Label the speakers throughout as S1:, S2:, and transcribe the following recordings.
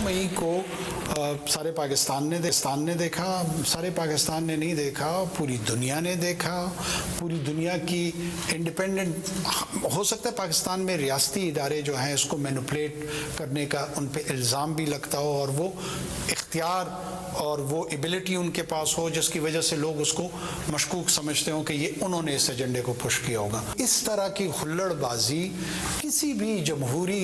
S1: मई को सारे पाकिस्तान ने देखा, सारे पाकिस्तान ने नहीं देखा, पूरी दुनिया ने देखा। पूरी दुनिया की इंडिपेंडेंट, हो सकता है पाकिस्तान में रियासती इदारे जो हैं इसको मैनिपुलेट करने का उन पे इल्ज़ाम भी लगता हो, और वो इख्तियार और वो एबिलिटी उनके पास हो जिसकी वजह से लोग उसको मशकूक समझते हो कि ये उन्होंने इस एजेंडे को पुश किया होगा। इस तरह की हुल्लड़बाजी किसी भी जमहूरी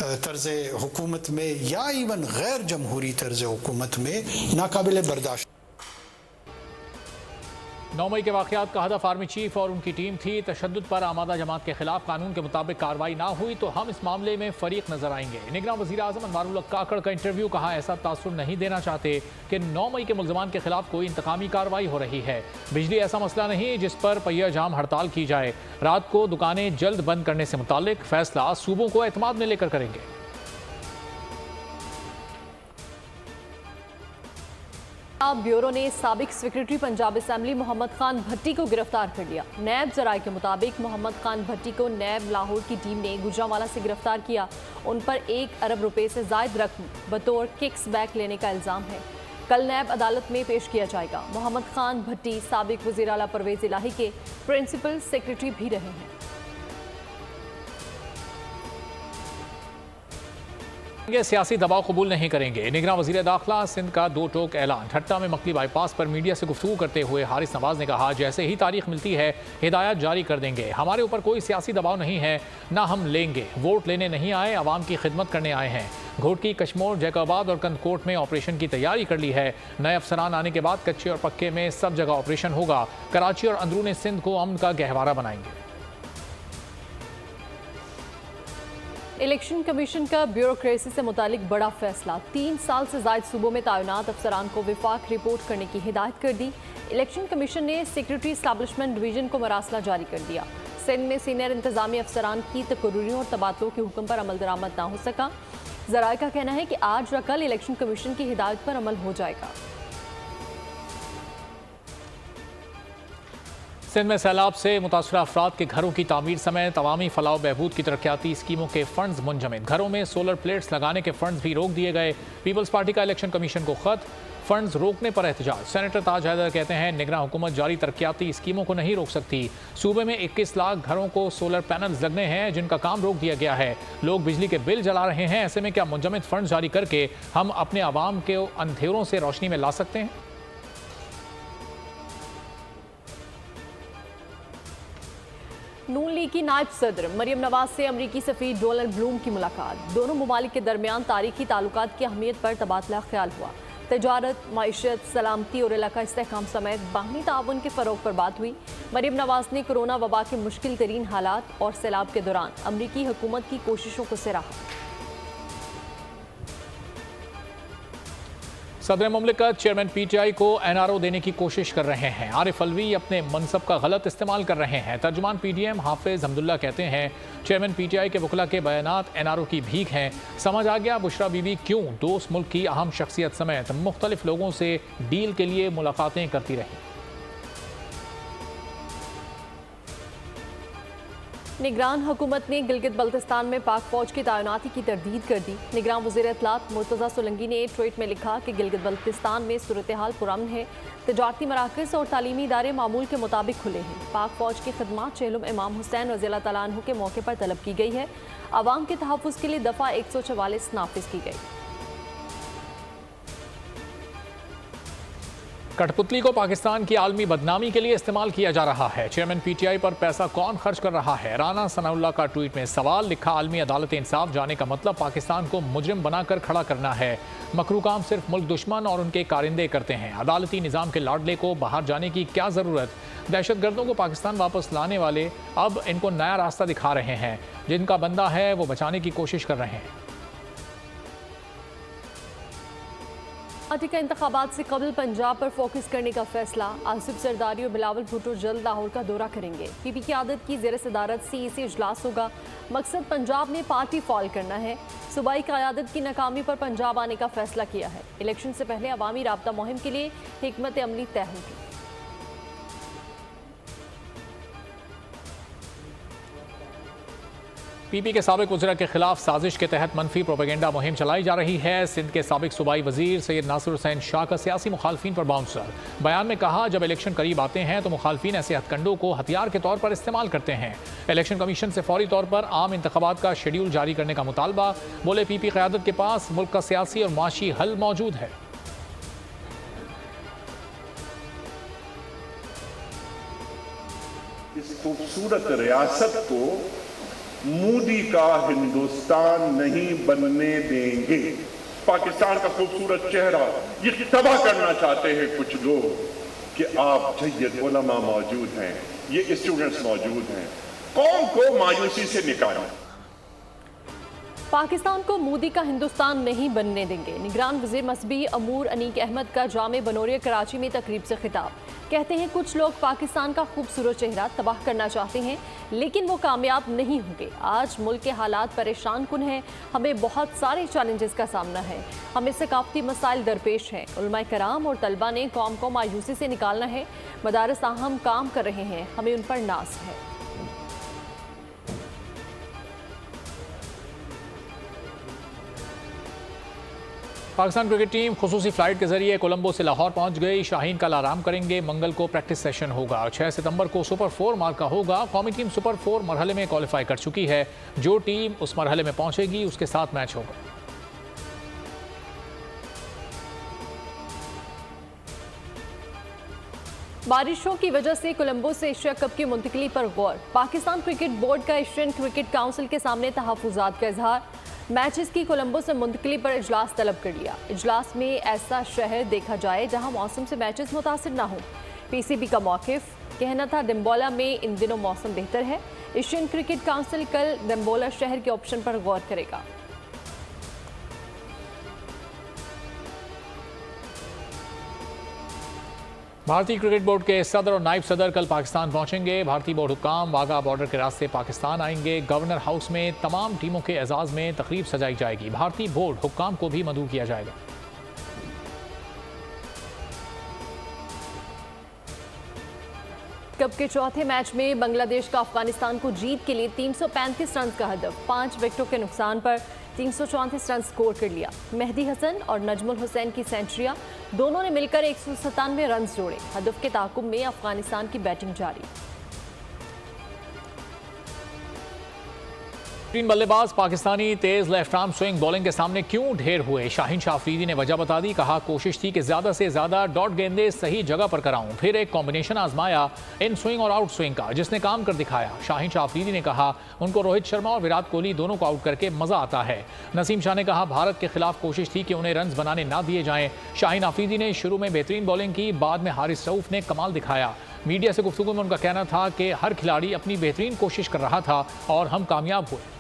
S1: तर्ज़ हुकूमत में या इवन गैर जमहूरी तर्ज़ हुकूमत में नाकाबिल बर्दाश्त।
S2: 9 मई के वाक़यात का हदफ आर्मी चीफ और उनकी टीम थी। तशद्दुद पर आमादा जमात के खिलाफ कानून के मुताबिक कार्रवाई ना हुई तो हम इस मामले में फरीक नजर आएंगे। निगरान वज़ीर आज़म अनवारुल हक काकड़ का इंटरव्यू, कहा ऐसा तासुर नहीं देना चाहते कि 9 मई के मुल्ज़मान के खिलाफ कोई इंतकामी कार्रवाई हो रही है। बिजली ऐसा मसला नहीं जिस पर पहिया जाम हड़ताल की जाए। रात को दुकानें जल्द बंद करने से मुताल्लिक फैसला सूबों को एतमाद में लेकर करेंगे।
S3: ब्यूरो ने साबिक सेक्रेटरी पंजाब असेंबली मोहम्मद खान भट्टी को गिरफ्तार कर लिया। नैब जराये के मुताबिक मोहम्मद खान भट्टी को नैब लाहौर की टीम ने गुजरांवाला से गिरफ्तार किया। उन पर 1 अरब रुपए से जायद रकम बतौर किक्स बैक लेने का इल्जाम है। कल नैब अदालत में पेश किया जाएगा। मोहम्मद खान भट्टी साबिक वज़ीर आला परवेज इलाही के प्रिंसिपल सेक्रेटरी भी रहे हैं।
S2: सियासी दबाव कबूल नहीं करेंगे। निगरान वज़ीर दाखिला सिंध का 2 टोक ऐलान। ठट्टा में मकली बाईपास पर मीडिया से गुफ्तगू करते हुए हारिस नवाज ने कहा, जैसे ही तारीख मिलती है हिदायत जारी कर देंगे। हमारे ऊपर कोई सियासी दबाव नहीं है, ना हम लेंगे। वोट लेने नहीं आए, आवाम की खिदमत करने आए हैं। घोटकी, कशमोर, जैकोबाद और कंदकोट में ऑपरेशन की तैयारी कर ली है। नए अफसरान आने के बाद कच्चे और पक्के में सब जगह ऑपरेशन होगा। कराची और अंदरूनी सिंध को अमन का गहवारा बनाएंगे।
S3: इलेक्शन कमीशन का ब्यूरोक्रेसी से मुतालिक बड़ा फैसला। 3 साल से जायद सूबों में तैनात अफसरान को विफाक रिपोर्ट करने की हिदायत कर दी। इलेक्शन कमीशन ने सेक्रेटरी एस्टैब्लिशमेंट डिवीजन को मरासला जारी कर दिया। सिंध में सीनियर इंतजामी अफसरान की तकर्रुरियों और तबादलों के हुक्म पर अमल दरामद ना हो सका। जराये का कहना है कि आज या कल इलेक्शन कमीशन की हिदायत पर अमल हो जाएगा।
S2: सिंध में सैलाब से मुतासरा अफराद के घरों की तामीर समेत अवामी फलाह बहबूद की तरक्याती स्कीमों के फंड्स मुंजमद। घरों में सोलर प्लेट्स लगाने के फंड्स भी रोक दिए गए। पीपल्स पार्टी का इलेक्शन कमीशन को खत, फंड्स रोकने पर एहतजाज। सेनेटर ताज हैदर कहते हैं, निगरान हुकूमत जारी तरक्याती स्कीमों को नहीं रोक सकती। सूबे में 21 लाख घरों को सोलर पैनल्स लगने हैं जिनका काम रोक दिया गया है। लोग बिजली के बिल जला रहे हैं। ऐसे में क्या मुंजमद फंड जारी करके हम अपने आवाम के अंधेरों से रोशनी में ला सकते हैं?
S3: नून लीग की नायब सदर मरियम नवाज से अमरीकी सफीर डोनाल्ड ब्लूम की मुलाकात। दोनों ममालिक के दरमियान तारीखी ताल्लुकात की अहमियत पर तबादला ख्याल हुआ। तजारत, मईशत, सलामती और इलाका इस्तेहकाम समेत बाहमी ताउन के फ़रोग पर बात हुई। मरियम नवाज ने कोरोना वबा के मुश्किल तरीन हालात और सैलाब के दौरान अमरीकी हुकूमत की कोशिशों को सराहा।
S2: सदर मुमलिकत चेयरमैन PTI को NRO देने की कोशिश कर रहे हैं। आरिफ अलवी अपने मनसब का गलत इस्तेमाल कर रहे हैं। तर्जुमान PDM हाफिज हमदुल्ला कहते हैं, चेयरमैन PTI के वकला के बयानात NRO की भीख हैं। समझ आ गया बुशरा बीबी क्यों दोस्त मुल्क की अहम शख्सियत समेत मुख्तलिफ लोगों से डील के लिए मुलाकातें करती रही।
S3: निगरान हुकूमत ने गिलगित बल्तिस्तान में पाक फौज की तैनाती की तरदीद कर दी। निगरान वज़ीर इत्तलात मुर्तज़ा सोलंकी ने ट्वीट में लिखा कि गिलगित बल्तिस्तान में सूरत हाल पुरअमन है। तजारती मराकज़ और तालीमी इदारे मामूल के मुताबिक खुले हैं। पाक फौज की खिदमात चेहलुम इमाम हुसैन रज़ी अल्लाह तआला अन्हु के मौके पर तलब की गई है। आवाम के तहफ़्फ़ुज़ के लिए दफ़ा 144 नाफिज की गई।
S2: कठपुतली को पाकिस्तान की आलमी बदनामी के लिए इस्तेमाल किया जा रहा है। चेयरमैन PTI पर पैसा कौन खर्च कर रहा है? राना सनाउल्लाह का ट्वीट में सवाल लिखा, आलमी अदालत इंसाफ जाने का मतलब पाकिस्तान को मुजरिम बनाकर खड़ा करना है। मकरू काम सिर्फ मुल्क दुश्मन और उनके कारिंदे करते हैं। अदालती निज़ाम के लाडले को बाहर जाने की क्या ज़रूरत? दहशतगर्दों को पाकिस्तान वापस लाने वाले अब इनको नया रास्ता दिखा रहे हैं। जिनका बंदा है वो बचाने की कोशिश कर रहे हैं।
S3: पार्टी का इंतखाबात से कबल पंजाब पर फोकस करने का फैसला। आसिफ जरदारी और बिलावल भुट्टो जल्द लाहौर का दौरा करेंगे। PP की आदत की ज़ेर सदारत CEC इजलास होगा। मकसद पंजाब में पार्टी फॉल करना है। सूबाई क़यादत की नाकामी पर पंजाब आने का फैसला किया है। इलेक्शन से पहले अवामी राब्ता मुहिम के लिए हिकमत अमली तय होगी।
S2: पीपी के साबिक वज़ीर के खिलाफ साजिश के तहत मनफी प्रोपेगेंडा मुहिम चलाई जा रही है। सिंध के साबिक सूबाई वजीर सैयद नासिर हुसैन शाह का सियासी मुखालफिन पर बाउंसर। बयान में कहा, जब इलेक्शन करीब आते हैं तो मुखालफिन ऐसे हथकंडों को हथियार के तौर पर इस्तेमाल करते हैं। इलेक्शन कमीशन से फौरी तौर पर आम इंतखाबात का शेड्यूल जारी करने का मुतालबा। बोले, पीपी क़यादत के पास मुल्क का सियासी और माशी हल मौजूद है।
S4: इस खूबसूरत रियासत को मोदी का हिंदुस्तान नहीं बनने देंगे। पाकिस्तान का खूबसूरत चेहरा ये तबाह करना चाहते हैं कुछ लोग कि आप जय्यद उलमा मौजूद हैं, ये स्टूडेंट्स मौजूद हैं, कौम को मायूसी से निकालें।
S3: पाकिस्तान को मोदी का हिंदुस्तान नहीं बनने देंगे। निगरान वज़ीर मसबी अमूर अनीक अहमद का जामे बनोरिया कराची में तकरीब से खिताब। कहते हैं, कुछ लोग पाकिस्तान का खूबसूरत चेहरा तबाह करना चाहते हैं, लेकिन वो कामयाब नहीं होंगे। आज मुल्क के हालात परेशान कुन हैं। हमें बहुत सारे चैलेंजेस का सामना है। हमें सकाफती मसाइल दरपेश हैं। उलमाए कराम और तलबा ने कौम को मायूसी से निकालना है। मदारस अहम काम कर रहे हैं, हमें उन पर नाज है।
S2: पाकिस्तान क्रिकेट टीम खुसूसी फ्लाइट के जरिए कोलंबो से लाहौर पहुंच गई। शाहीन कल आराम करेंगे। मंगल को प्रैक्टिस सेशन होगा। 6 सितंबर को सुपर 4 मार्का होगा। कौमी टीम सुपर 4 मरहले में क्वालिफाई कर चुकी है। जो टीम उस मरहले में पहुंचेगी उसके साथ मैच होगा।
S3: बारिशों की वजह से कोलंबो से एशिया कप की मुंतकली पर गौर। पाकिस्तान क्रिकेट बोर्ड का एशियन क्रिकेट काउंसिल के सामने तहफ़्फ़ुज़ात का इजहार। मैचेस की कोलंबो से मुंतकली पर इजलास तलब कर लिया। इजलास में ऐसा शहर देखा जाए जहां मौसम से मैचेस मुतासिर ना हो। पीसीबी का मौक़िफ़, कहना था डिम्बोला में इन दिनों मौसम बेहतर है। एशियन क्रिकेट काउंसिल कल डिम्बोला शहर के ऑप्शन पर गौर करेगा।
S2: भारतीय क्रिकेट बोर्ड के सदर और नायब सदर कल पाकिस्तान पहुंचेंगे। भारतीय बोर्ड हुक्काम वाघा बॉर्डर के रास्ते पाकिस्तान आएंगे। गवर्नर हाउस में तमाम टीमों के एजाज में तकरीब सजाई जाएगी। भारतीय बोर्ड हुक्काम को भी मदऊ किया जाएगा।
S3: कप के चौथे मैच में बांग्लादेश का अफगानिस्तान को जीत के लिए 335 रन का हदफ। 5 विकेटों के नुकसान पर 334 रन स्कोर कर लिया। मेहदी हसन और नजमुल हुसैन की सेंचुरियां दोनों ने मिलकर 197 रन जोड़े। हदफ के ताकुब में अफगानिस्तान की बैटिंग जारी।
S2: तीन बल्लेबाज पाकिस्तानी तेज लेफ्ट आर्म स्विंग बॉलिंग के सामने क्यों ढेर हुए? शाहीन शाह अफरीदी ने वजह बता दी। कहा, कोशिश थी कि ज्यादा से ज्यादा डॉट गेंदे सही जगह पर कराऊं। फिर एक कॉम्बिनेशन आजमाया इन स्विंग और आउट स्विंग का, जिसने काम कर दिखाया। शाहीन शाह अफरीदी ने कहा, उनको रोहित शर्मा और विराट कोहली दोनों को आउट करके मजा आता है। नसीम शाह ने कहा, भारत के खिलाफ कोशिश थी कि उन्हें रन बनाने ना दिए जाएं। शाहीन अफरीदी ने शुरू में बेहतरीन बॉलिंग की, बाद में हारिस रऊफ ने कमाल दिखाया। मीडिया से गुफ्तगू में उनका कहना था कि हर खिलाड़ी अपनी बेहतरीन कोशिश कर रहा था और हम कामयाब हुए।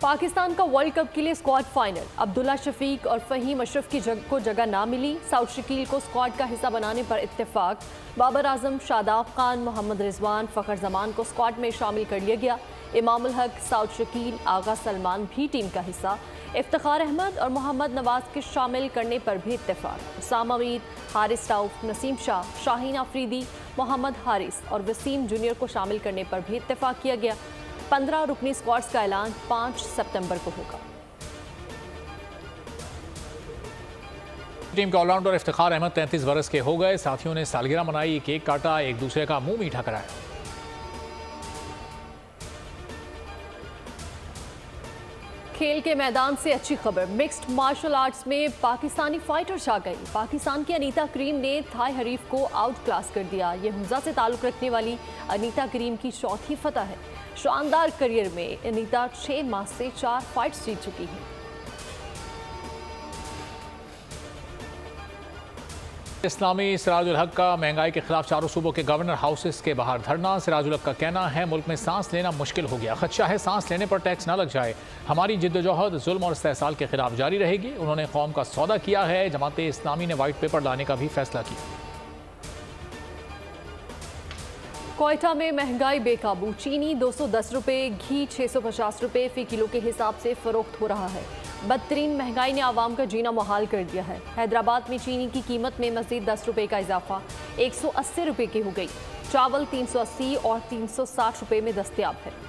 S3: पाकिस्तान का वर्ल्ड कप के लिए स्क्वाड फाइनल। अब्दुल्ला शफीक और फहीम अशरफ की को जगह ना मिली। साउथ शकील को स्क्वाड का हिस्सा बनाने पर इत्तेफाक। बाबर आजम, शादाब खान, मोहम्मद रिजवान, फ़खर जमान को स्क्वाड में शामिल कर लिया गया। इमामुल हक, साउथ शकील, आगा सलमान भी टीम का हिस्सा। इफ्तिखार अहमद और मोहम्मद नवाज के शामिल करने पर भी इत्तेफाक। उसामा मीर, हारिस रऊफ, नसीम शाह, शाहीन अफरीदी, मोहम्मद हारिस और वसीम जूनियर को शामिल करने पर भी इत्तेफाक किया गया। 15 रुकनी स्क्वाड्स का ऐलान 5 सितंबर को होगा।
S2: टीम के ऑलराउंडर इफ्तिखार अहमद 33 बरस के हो गए। साथियों ने सालगिरह मनाई, केक काटा, एक दूसरे का मुंह मीठा कराया।
S3: खेल के मैदान से अच्छी खबर। मिक्स्ड मार्शल आर्ट्स में पाकिस्तानी फाइटर छा गई। पाकिस्तान की अनीता करीम ने थाई हरीफ को आउट क्लास कर दिया। ये हुंजा से ताल्लुक रखने वाली अनीता करीम की चौथी फतह है। शानदार करियर में अनीता 6 माह से 4 फाइट्स जीत चुकी हैं।
S2: इस्लामी सिराजुल हक का महंगाई के खिलाफ चारों सूबों के गवर्नर हाउसेस के बाहर धरना। सिराजुल हक का कहना है, मुल्क में सांस लेना मुश्किल हो गया। खदशा है सांस लेने पर टैक्स ना लग जाए। हमारी जिद्दोजहद जुल्म और इस्तेहसाल के खिलाफ जारी रहेगी। उन्होंने कौम का सौदा किया है। जमात इस्लामी ने व्हाइट पेपर लाने का भी फैसला किया।
S3: कोयटा में महंगाई बेकाबू। चीनी 210 रुपये, घी 650 रुपये फी किलो के हिसाब से फरोख्त हो रहा है। बदतरीन महंगाई ने आवाम का जीना मुहाल कर दिया है। हैदराबाद में चीनी की कीमत में मजीद 10 रुपए का इजाफा 180 रुपए की हो गई। चावल 380 और 360 रुपए में दस्तयाब है।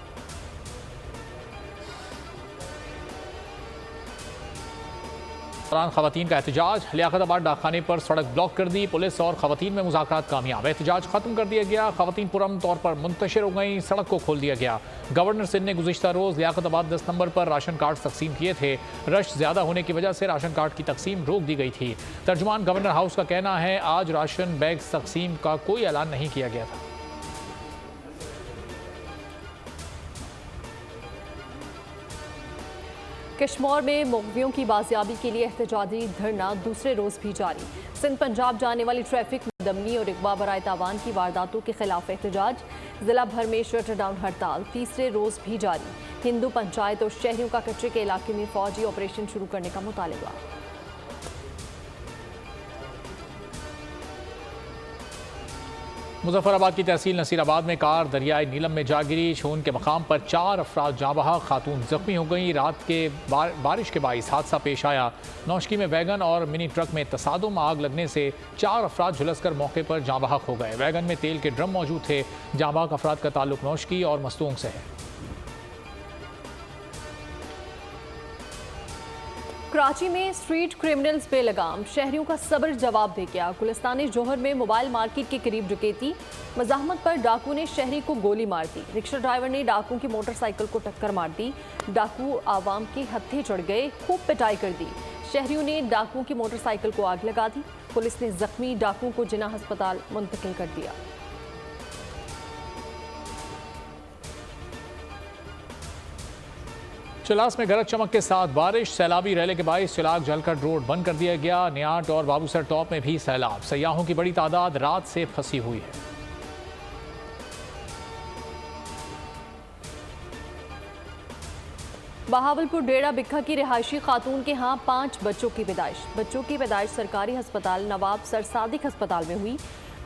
S2: दौरान खवातीन का एहतजाज, लियाकताबाद डाकखाने पर सड़क ब्लॉक कर दी पुलिस और खवातीन में मुज़ाकरात कामयाब। एहतजाज खत्म कर दिया गया। खवातीन पुरअमन तौर पर मुंतशिर हो गई। सड़क को खोल दिया गया। गवर्नर सिंध ने गुज़िश्ता रोज़ लियाकताबाद 10 नंबर पर राशन कार्ड तकसीम किए थे। रश ज़्यादा होने की वजह से राशन कार्ड की तकसीम रोक दी गई थी। तर्जुमान गवर्नर हाउस का कहना है आज राशन बैग तकसीम का कोई ऐलान नहीं किया गया था।
S3: कश्मीर में मुग़वियों की बाजियाबी के लिए एहतजाजी धरना दूसरे रोज़ भी जारी। सिंध पंजाब जाने वाली ट्रैफिक दमनी और इकबा बराए तावान की वारदातों के खिलाफ एहतजाज। जिला भर में शटर डाउन हड़ताल तीसरे रोज़ भी जारी। हिंदू पंचायत और शहरियों का कचरे के इलाके में फौजी ऑपरेशन शुरू करने का मुतालबा।
S2: मुजफ्फराबाद की तहसील नसीराबाद में कार दरियाए नीलम में जा गिरी। शून के मकाम पर 4 अफराद जाँ बहक, खातून जख्मी हो गई। रात के बारिश के बाइस हादसा पेश आया। नौशकी में वैगन और मिनी ट्रक में तसादुम, आग लगने से 4 अफराद झुलसकर मौके पर जाँ बहक हो गए। वैगन में तेल के ड्रम मौजूद थे। जाँ बहक अफराद का ताल्लुक नौशकी और मस्तूंग से है।
S3: कराची में स्ट्रीट क्रिमिनल्स बेलगाम, शहरियों का सब्र जवाब दे गया। गुलिस्तानी जोहर में मोबाइल मार्केट के करीब डकैती, मज़ाहमत पर डाकू ने शहरी को गोली मार दी। रिक्शा ड्राइवर ने डाकू की मोटरसाइकिल को टक्कर मार दी। डाकू आवाम के हत्थे चढ़ गए, खूब पिटाई कर दी। शहरियों ने डाकू की मोटरसाइकिल को आग लगा दी। पुलिस ने जख्मी डाकू को जिना अस्पताल मुंतकिल कर दिया।
S2: चलास में गरज चमक के साथ बारिश, सैलाबी रैले के बाइस चिलाग जलकट रोड बंद कर दिया गया। नियाट और बाबूसर टॉप में भी सैलाब, सयाहों की बड़ी तादाद रात से फंसी हुई है।
S3: बहावलपुर डेरा बिक्खा की रिहायशी खातून के यहाँ 5 बच्चों की पैदाइश। बच्चों की पैदाइश सरकारी अस्पताल नवाब सर सादिक अस्पताल में हुई।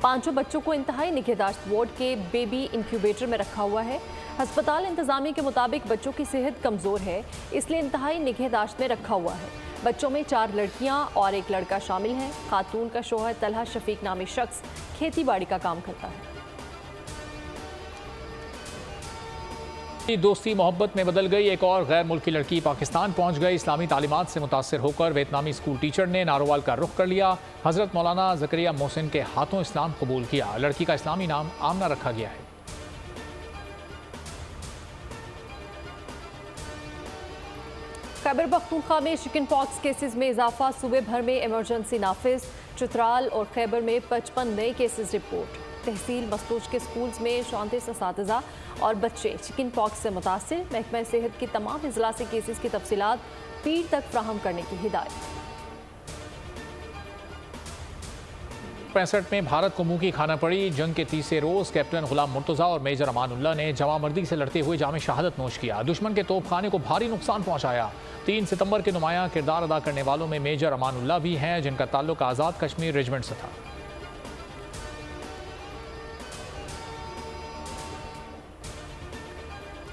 S3: 5 बच्चों को इंतहाई निगहदाश्त वार्ड के बेबी इंक्यूबेटर में रखा हुआ है। अस्पताल इंतजामिया के मुताबिक बच्चों की सेहत कमज़ोर है, इसलिए इंतहाई निगहदाश्त में रखा हुआ है। बच्चों में 4 लड़कियां और 1 लड़का शामिल है। खातून का शौहर तलहा शफीक नामी शख्स खेती बाड़ी का काम करता है।
S2: दोस्ती मोहब्बत में बदल गई। एक और गैर मुल्की लड़की पाकिस्तान पहुंच गई। इस्लामी तालीमात से मुतासर होकर वियतनामी स्कूल टीचर ने नारोवाल का रुख कर लिया। हजरत मौलाना ज़करिया मोहसिन के हाथों इस्लाम कबूल किया। लड़की का इस्लामी नाम आमना रखा गया है।
S3: खैबर पख्तूनख्वा में चिकन पॉक्स केसेस में इजाफा, सूबे भर में इमरजेंसी नाफिज। चित्राल और खैबर में 55 नए केसेस रिपोर्ट। तहसील मसलूच के स्कूल्स में 34 असातिज़ा और बच्चे चिकन पॉक्स से मुतासिर। महकमा सेहत की तमाम अजला से केसेस की तफसीलात पीर तक फ्राहम करने की हिदायत।
S2: 65 में भारत को मुंह की खाना पड़ी। जंग के तीसरे रोज कैप्टन गुलाम मुर्तज़ा और मेजर अमानुल्लाह ने जवामर्दी से लड़ते हुए जामे शहादत नोश किया। दुश्मन के तोपखाने को भारी नुकसान पहुंचाया। 3 सितंबर के नुमायां किरदार अदा करने वालों में मेजर अमानुल्लाह भी हैं, जिनका ताल्लुक आज़ाद कश्मीर रेजिमेंट से था।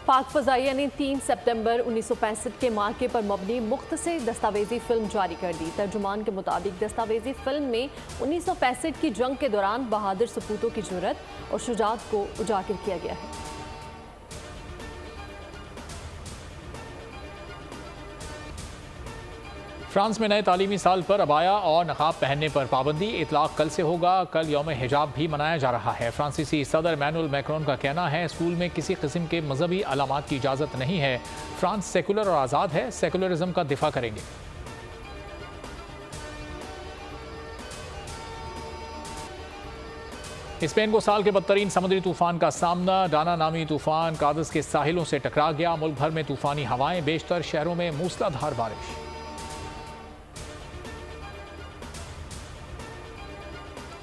S3: पाक फ़ज़ाइया ने 3 सितंबर 1965 के मार्के पर मबनी मुख्तसर दस्तावेजी फिल्म जारी कर दी। तर्जुमान के मुताबिक दस्तावेजी फिल्म में 1965 की जंग के दौरान बहादुर सपूतों की जुर्रत और शुजाअत को उजागर किया गया है।
S2: फ्रांस में नए तालीमी साल पर अबाया और नकाब पहनने पर पाबंदी। इतलाक कल से होगा। कल यौम हिजाब भी मनाया जा रहा है। फ्रांसीसी सदर इमैनुअल मैक्रोन का कहना है स्कूल में किसी किस्म के मजहबी अलामात की इजाज़त नहीं है। फ्रांस सेकुलर और आज़ाद है, सेकुलरिज्म का दिफा करेंगे। स्पेन को साल के बदतरीन समुद्री तूफान का सामना। डाना नामी तूफान कादिस के साहिलों से टकरा गया। मुल्क भर में तूफानी हवाएं, बेशतर शहरों में मूसलाधार बारिश।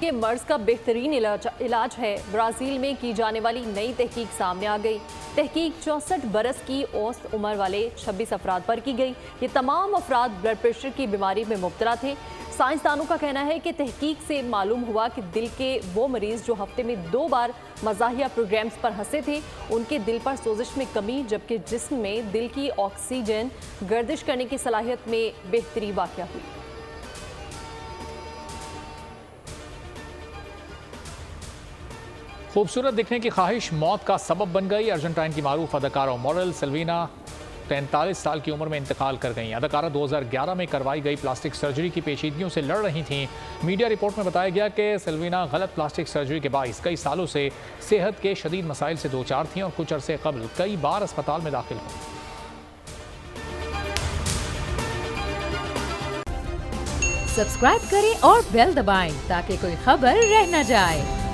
S3: के मर्ज का बेहतरीन इलाज है। ब्राज़ील में की जाने वाली नई तहकीक सामने आ गई। तहकीक 64 बरस की औसत उम्र वाले 26 अफराद पर की गई। ये तमाम अफराद ब्लड प्रेशर की बीमारी में मुब्तला थे। साइंसदानों का कहना है कि तहकीक से मालूम हुआ कि दिल के वो मरीज जो हफ्ते में 2 बार मज़ाहिया प्रोग्राम्स पर हंसे थे, उनके दिल पर सोजिश में कमी, जबकि जिस्म में दिल की ऑक्सीजन गर्दिश करने की सलाहियत में बेहतरी वाक़या हुई।
S2: खूबसूरत दिखने की ख्वाहिश मौत का सबब बन गई। अर्जेंटाइन की मारूफ अदाकारा और मॉडल सिल्वीना 43 साल की उम्र में इंतकाल कर गई। अदाकारा 2011 में करवाई गई प्लास्टिक सर्जरी की पेचीदगियों से लड़ रही थीं। मीडिया रिपोर्ट में बताया गया कि सिल्वीना गलत प्लास्टिक सर्जरी के बाइस कई सालों से सेहत के शदीद मसाइल से दो चार थीं और कुछ अरसे कबल कई बार अस्पताल में दाखिल हुई।
S5: सब्सक्राइब करें और बेल दबाएं ताकि कोई खबर रह न जाए।